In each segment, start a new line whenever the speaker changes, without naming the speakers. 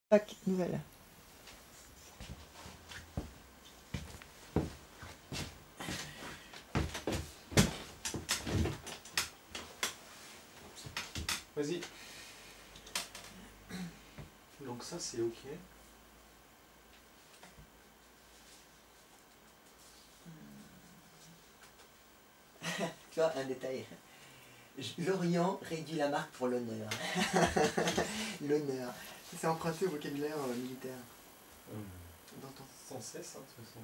Tac, nouvelle.
Vas-y. Donc ça c'est ok.
Tu vois, un détail. L'Orient réduit la marque pour l'honneur. L'honneur. C'est emprunté au vocabulaire militaire. D'antan.
Sans cesse, hein, de toute façon.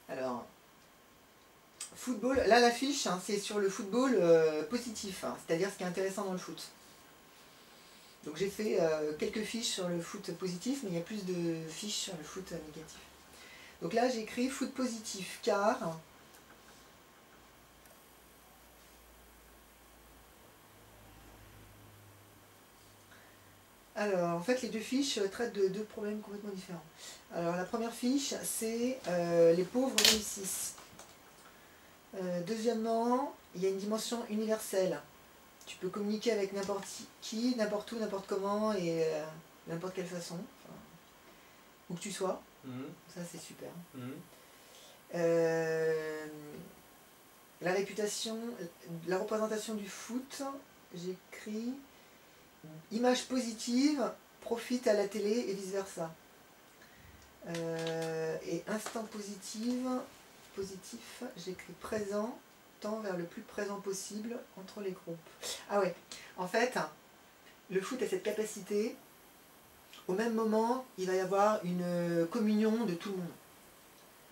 Alors, football, là l'affiche, hein, c'est sur le football positif, hein, c'est-à-dire ce qui est intéressant dans le foot. Donc j'ai fait quelques fiches sur le foot positif, mais il y a plus de fiches sur le foot négatif. Donc là j'ai écrit foot positif, car... Alors, en fait, les deux fiches traitent de deux problèmes complètement différents. Alors, la première fiche, c'est les pauvres réussissent. Deuxièmement, il y a une dimension universelle. Tu peux communiquer avec n'importe qui, n'importe où, n'importe comment et n'importe quelle façon, enfin, où que tu sois. Ça, c'est super. La réputation, la représentation du foot, j'écris image positive, profite à la télé et vice versa. Et instant positif, j'écris présent, tend vers le plus présent possible entre les groupes. Ah ouais, en fait, le foot a cette capacité, au même moment, il va y avoir une communion de tout le monde.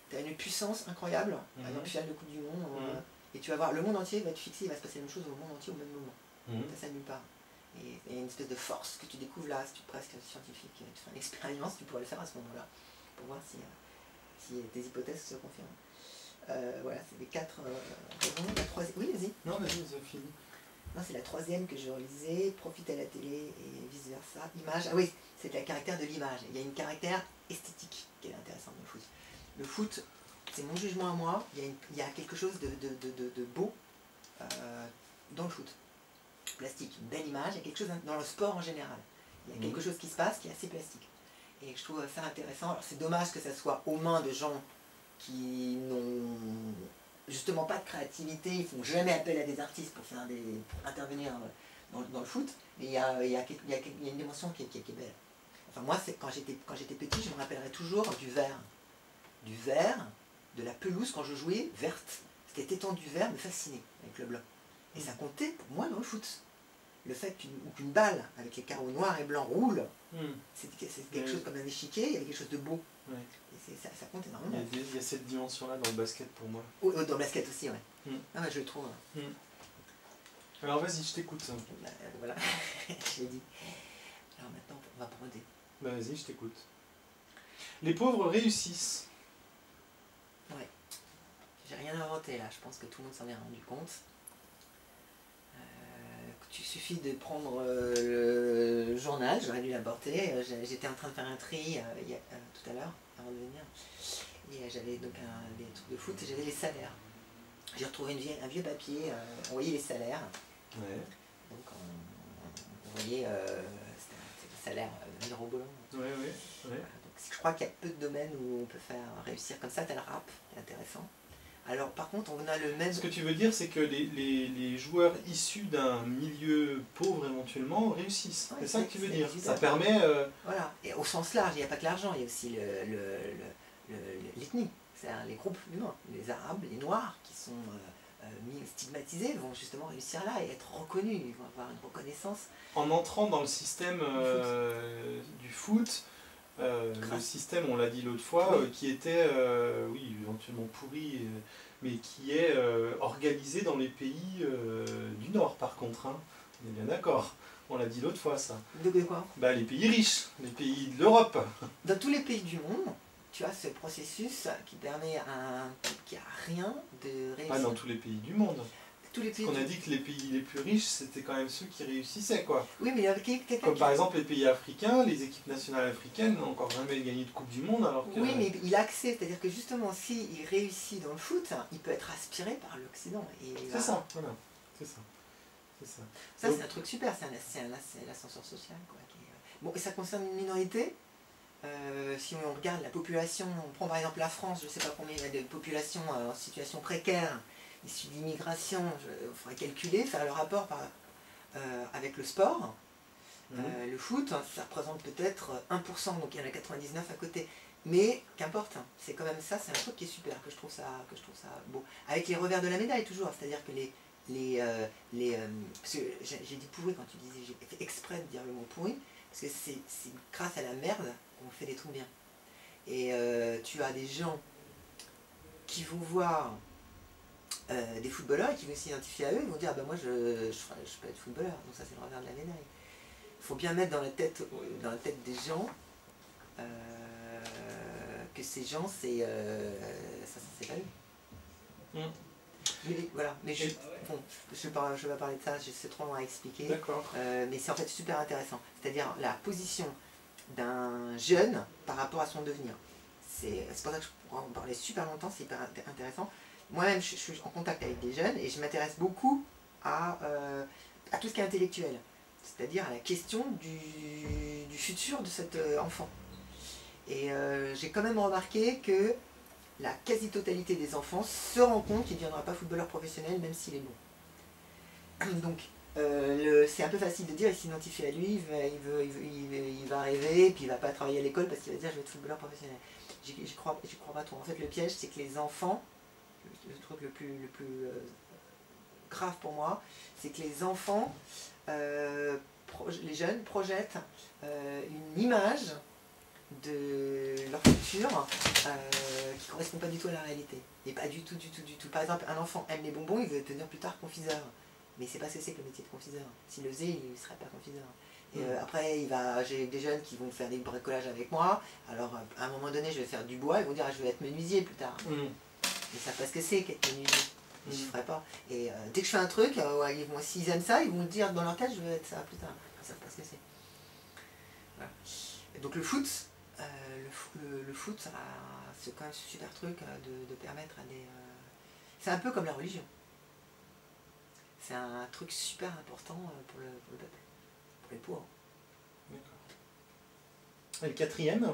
Tu as une puissance incroyable, par exemple, finale de Coupe du Monde, et tu vas voir, le monde entier va être fixé, il va se passer la même chose au monde entier au même moment. Ça nulle part. Et il y a une espèce de force que tu découvres là, si tu es presque scientifique, tu fais une expérience, tu pourrais le faire à ce moment-là, pour voir si tes hypothèses se confirment. Voilà, c'est les 4 raisons. La troisième... Oui, vas-y.
Non, vas-y, ça finit.
Non, c'est la troisième que je relisais, profite à la télé et vice versa. Image, ah oui, c'est le caractère de l'image. Il y a une caractère esthétique qui est intéressant dans le foot. Le foot, c'est mon jugement à moi, il y a quelque chose de beau dans le foot. Plastique, une belle image, il y a quelque chose dans le sport en général. Il y a quelque chose qui se passe qui est assez plastique. Et je trouve ça intéressant. Alors c'est dommage que ça soit aux mains de gens qui n'ont justement pas de créativité, ils ne font jamais appel à des artistes pour intervenir dans le foot, mais il y a une dimension qui est belle. Enfin moi, quand j'étais petit, je me rappellerai toujours du vert, de la pelouse quand je jouais verte. Cette étendue vert me fascinait avec le blanc. Et ça comptait pour moi dans le foot. Le fait qu'une balle avec les carreaux noirs et blancs roule, c'est quelque chose comme un échiquier, il y avait quelque chose de beau. Et ça compte énormément.
Il y a cette dimension-là dans le basket pour moi.
Dans le basket aussi, ouais. Ah ouais, je le trouve.
Alors vas-y, je t'écoute.
Bah, voilà, je l'ai dit. Alors maintenant, on va broder.
Bah vas-y, je t'écoute. Les pauvres réussissent.
Ouais. J'ai rien inventé là, je pense que tout le monde s'en est rendu compte. Il suffit de prendre le journal, j'aurais dû l'apporter, j'étais en train de faire un tri tout à l'heure, avant de venir, et j'avais donc des trucs de foot et j'avais les salaires. J'ai retrouvé un vieux papier, on voyait les salaires, donc on voyait c'était le salaire mirobolant.
Donc,
je crois qu'il y a peu de domaines où on peut faire réussir comme ça, t'as le rap, c'est intéressant. Alors par contre on a le même...
Ce que tu veux dire c'est que les joueurs issus d'un milieu pauvre éventuellement réussissent, c'est ça que tu veux dire, ça permet...
Voilà, et au sens large, il n'y a pas que l'argent, il y a aussi l'ethnie, c'est-à-dire les groupes humains, les arabes, les noirs qui sont stigmatisés vont justement réussir là et être reconnus, ils vont avoir une reconnaissance.
En entrant dans le système du foot, le système, on l'a dit l'autre fois, qui était, oui, éventuellement pourri, mais qui est organisé dans les pays du Nord, par contre. Hein. On est bien d'accord. On l'a dit l'autre fois, ça.
De quoi?
Bah, les pays riches, les pays de l'Europe.
Dans tous les pays du monde, tu as ce processus qui permet à un type qui n'a rien de réussir.
Pas dans tous les pays du monde.
Parce
qu'on a dit que les pays les plus riches, c'était quand même ceux qui réussissaient, quoi.
Oui, mais
comme par exemple les pays africains, les équipes nationales africaines n'ont encore jamais gagné de Coupe du Monde, alors que...
Oui, mais il a accès, c'est-à-dire que justement, s'il réussit dans le foot, il peut être aspiré par l'Occident.
C'est ça, voilà, c'est ça.
Ça, c'est un truc super, c'est l'ascenseur social, quoi. Bon, et ça concerne une minorité. Si on regarde la population, on prend par exemple la France, je ne sais pas combien il y a de populations en situation précaire, issues d'immigration, il faudrait calculer, faire le rapport avec le sport. Le foot, ça représente peut-être 1%, donc il y en a 99 à côté. Mais qu'importe, c'est quand même ça, c'est un truc qui est super, que je trouve ça beau. Avec les revers de la médaille toujours, c'est-à-dire que parce que j'ai dit pourri quand tu disais, j'ai fait exprès de dire le mot pourri, parce que c'est grâce à la merde qu'on fait des trucs bien. Et tu as des gens qui vont voir des footballeurs et qui vont s'identifier à eux, ils vont dire, ah ben moi je peux être footballeur, donc ça c'est le revers de la médaille. Il faut bien mettre dans la tête des gens que ces gens, c'est pas eux. Mais voilà, mais je vais pas parler de ça, c'est trop long à expliquer. Mais c'est en fait super intéressant. C'est-à-dire la position d'un jeune par rapport à son devenir. C'est pour ça que je pourrais en parler super longtemps, c'est hyper intéressant. Moi-même, je suis en contact avec des jeunes et je m'intéresse beaucoup à tout ce qui est intellectuel. C'est-à-dire à la question du futur de cet enfant. Et j'ai quand même remarqué que la quasi-totalité des enfants se rend compte qu'il ne deviendra pas footballeur professionnel même s'il est bon. Donc c'est un peu facile de dire, il s'identifie à lui, il va rêver, puis il ne va pas travailler à l'école parce qu'il va dire je vais être footballeur professionnel. Je crois pas trop. En fait le piège c'est que les enfants, le truc le plus grave pour moi, c'est que les enfants, les jeunes projettent une image de leur futur qui ne correspond pas du tout à la réalité. Et pas du tout. Par exemple, un enfant aime les bonbons, il veut devenir plus tard confiseur. Mais c'est pas ce que c'est que le métier de confiseur. S'il le faisait, il ne serait pas confiseur. Et après, j'ai des jeunes qui vont faire des bricolages avec moi. Alors, à un moment donné, je vais faire du bois. Ils vont dire, je vais être menuisier plus tard. Ils savent pas ce que c'est qu'être menuisier. Je ne ferai pas. Et dès que je fais un truc, s'ils aiment ça, ils vont dire dans leur tête, je vais être ça plus tard. Ils ne savent pas ce que c'est. Voilà. Et donc le foot, c'est quand même ce super truc de permettre à des... C'est un peu comme la religion. C'est un truc super important pour le peuple, pour les pauvres.
D'accord. Et le quatrième?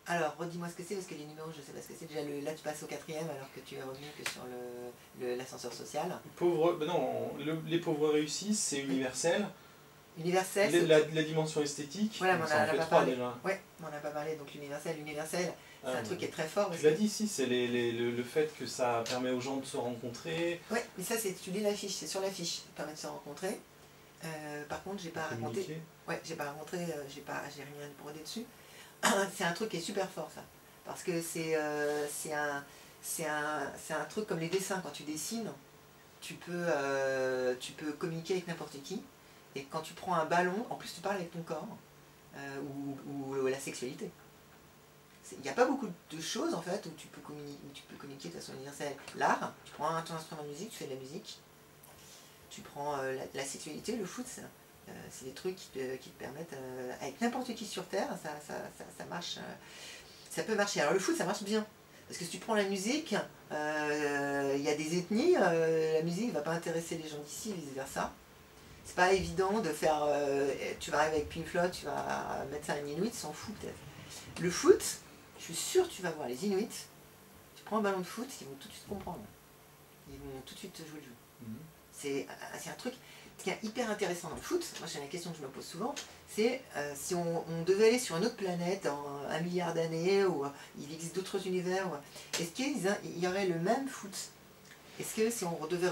Alors, redis-moi ce que c'est, parce que les numéros, je ne sais pas ce que c'est. Déjà, là, tu passes au quatrième, alors que tu es revenu que sur l'ascenseur social.
Les pauvres réussissent, c'est universel.
Universel,
la dimension esthétique,
voilà, on
ça en fait
pas
3
parlé.
déjà.
Ouais, on n'a pas parlé, donc l'universel, c'est un truc qui est très fort.
Tu l'as dit ici, c'est le fait que ça permet aux gens de se rencontrer.
Oui, mais ça, tu lis l'affiche, c'est sur l'affiche, ça permet de se rencontrer. Par contre, j'ai pas raconté. Ouais, j'ai pas rencontré, j'ai rien brodé dessus. C'est un truc qui est super fort, ça. Parce que c'est un truc comme les dessins. Quand tu dessines, tu peux communiquer avec n'importe qui. Et quand tu prends un ballon, en plus tu parles avec ton corps, ou la sexualité. Il n'y a pas beaucoup de choses en fait où tu peux communiquer de façon universelle. L'art, tu prends un instrument de musique, tu fais de la musique. Tu prends la sexualité, le foot, c'est des trucs qui te permettent, avec n'importe qui sur Terre, ça marche. Ça peut marcher. Alors le foot, ça marche bien. Parce que si tu prends la musique, il y a des ethnies, la musique ne va pas intéresser les gens d'ici et vice versa. C'est pas évident de faire. Tu vas arriver avec Pink Floyd, tu vas mettre ça à un Inuit, ils s'en fout peut-être. Le foot, je suis sûr que tu vas voir les Inuits, tu prends un ballon de foot, ils vont tout de suite comprendre. Ils vont tout de suite jouer le jeu. C'est un truc qui est hyper intéressant dans le foot. Moi, c'est la question que je me pose souvent, c'est si on devait aller sur une autre planète dans 1 milliard d'années, ou il existe d'autres univers, est-ce qu'il y aurait le même foot? Est-ce que si on devait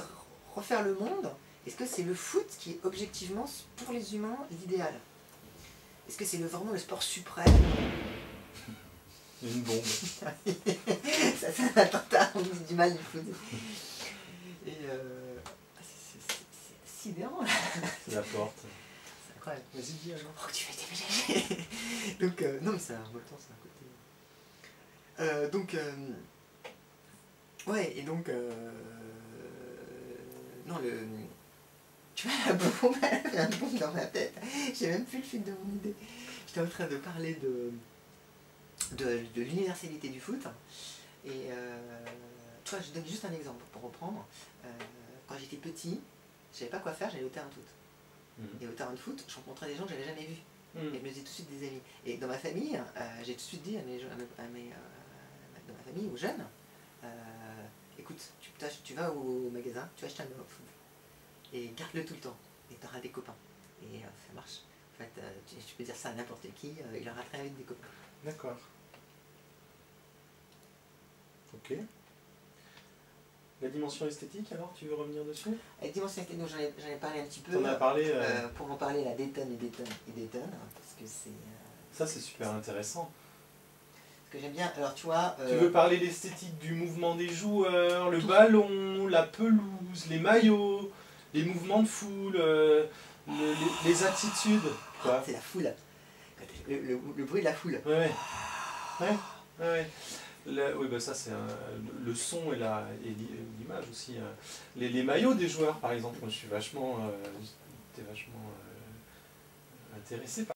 refaire le monde, est-ce que c'est le foot qui est objectivement, pour les humains, l'idéal? Est-ce que c'est vraiment le sport suprême?
Une bombe.
Ça c'est un attentat, on dit du mal du foot. Et c'est sidérant là.
C'est la porte.
C'est incroyable.
Vas-y, dis alors.
Oh, tu vas déménager. Donc, non mais c'est un revoltant, c'est un côté... ouais, et donc... non, tu vois, la bombe, elle a fait un bombe dans ma tête. J'ai même plus le fil de mon idée. J'étais en train de parler de l'universalité du foot. Et tu vois, je donne juste un exemple pour reprendre. Quand j'étais petit, je savais pas quoi faire, j'allais au terrain de foot. Et au terrain de foot, je rencontrais des gens que j'avais jamais vus. Et je me faisais tout de suite des amis. Et dans ma famille, j'ai tout de suite dit dans ma famille, aux jeunes, écoute, tu vas au magasin, tu achètes un dog food et garde-le tout le temps et tu auras des copains. Et ça marche. En fait, tu peux dire ça à n'importe qui, il aura très vite des copains.
D'accord. Ok. La dimension esthétique, alors, tu veux revenir dessus?
La dimension esthétique, j'en ai parlé un petit peu.
On a parlé.
Pour en parler, la détonne, parce que c'est...
Ça, c'est super intéressant.
Ce que j'aime bien, alors tu vois...
Tu veux parler l'esthétique du mouvement des joueurs, le ballon, la pelouse, les maillots, les mouvements de foule, les attitudes.
C'est la foule. Le bruit de la foule.
Ouais. Oui, bah ça c'est le son et l'image aussi. Les maillots des joueurs, par exemple, moi je suis vachement intéressé par